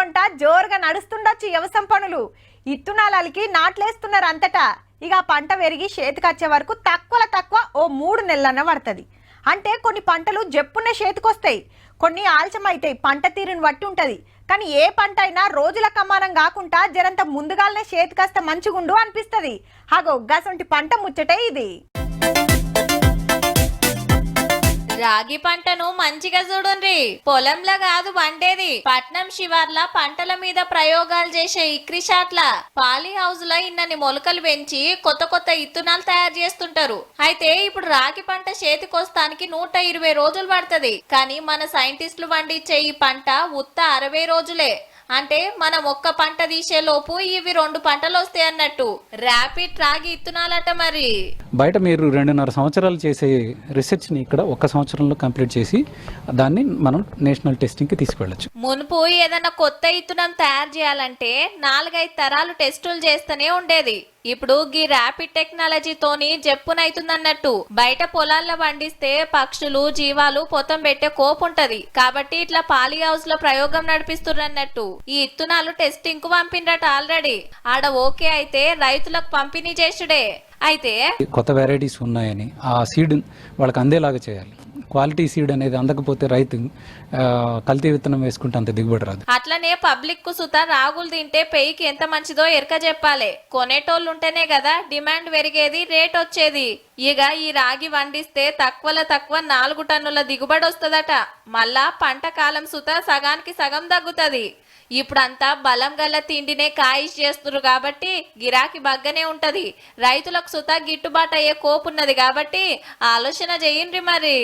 పంట జోరుగా నడుస్తుండొచ్చు వ్యవసాయం పనులు. ఇత్తునాలకి నాట్లేస్తున్నారు అంతటా. ఇక పంట పెరిగి చేతికొచ్చే వరకు తక్కువ ఓ 3 నెలలన్న పడుతుంది. అంటే కొన్ని పంటలు జప్పున్న చేతికొస్తాయి, కొన్ని ఆలస్యమైతాయి. పంట తీరుని బట్టి ఉంటది. కానీ ఏ పంట అయినా రోజుల కమానం కాకుండా జరంత ముందుగానే చేతికొస్తే మంచిగుండు అనిపిస్తుంది. అగో గసంటి పంట ముచ్చటే ఇది. రాగి పంటను మంచిగా చూడుండ్రి. పొలంలో కాదు వండేది. పట్నం శివార్ల పంటల మీద ప్రయోగాలు చేసే ఇక్రిషాట్ల పాలీ హౌస్ లో ఇన్నని మొలకలు పెంచి కొత్త ఇత్తునాలు తయారు చేస్తుంటారు. అయితే ఇప్పుడు రాగి పంట చేతికొస్తానికి 120 రోజులు పడుతుంది. కానీ మన సైంటిస్టులు పండించే ఈ పంట ఉత్త 60 రోజులే. అంటే మనం ఒక్క పంట తీసే లోపు ఇవి 2 పంటలు వస్తాయి అన్నట్టు. ర్యాపిడ్ రాగి ఇత్తునాలట. మరి బయట మీరు 2.5 సంవత్సరాలు చేసే రీసెర్చ్ని ఇక్కడ 1 సంవత్సరంలో కంప్లీట్ చేసి దాన్ని మనం నేషనల్ టెస్టింగ్కి తీసుకెళ్ళచ్చు. మునుపు ఏదైనా కొత్త ఇత్తునం తయారు చేయాలంటే 4-5 తరాలు టెస్టులు చేస్తూనే ఉండేది. ఇప్పుడు గీ ర్యాపిడ్ టెక్నాలజీతోని జప్పునైతుందన్నట్టు. బయట పొలాల్లో పండిస్తే పక్షులు జీవాలు పొతం పెట్టే కోపుంటది. కాబట్టి ఇట్లా పాలీ హౌస్ లో ప్రయోగం నడిపిస్తున్నట్టు. ఈ ఇత్తునాలు టెస్టింగ్ కు పంపిండ్రట ఆల్రెడీ. ఆడ ఓకే అయితే రైతులకు పంపిణీ చేసుడే. అయితే కొత్త వెరైటీస్ ఉన్నాయని ఆ సీడ్ వాళ్ళకి అందేలాగా చేయాలి. క్వాలిటీ సీడ్ అనేది అందకపోతే రైతు కల్తీ విత్తనం వేసుకుంటే అంత దిగుబడి రాదు. అట్లనే పబ్లిక్ కు సుతా రాగులు తింటే పెయికి ఎంత మంచిదో ఎరక చెప్పాలి. కొనేటోళ్ళు ఉంటేనే కదా డిమాండ్ పెరిగేది, రేట్ వచ్చేది. ఇక ఈ రాగి వండిస్తే తక్కువ 4 టన్నుల దిగుబడి వస్తుందట. మళ్ళా పంట కాలం సుతా సగానికి సగం తగ్గుతుంది. ఇప్పుడంతా బలం గల తిండినే కాయిష్ చేస్తున్నారు కాబట్టి గిరాకీ బగ్గనే ఉంటది. రైతులకు సుతా గిట్టుబాటు అయ్యే కోపున్నది కాబట్టి ఆలోచన చేయండి మరి.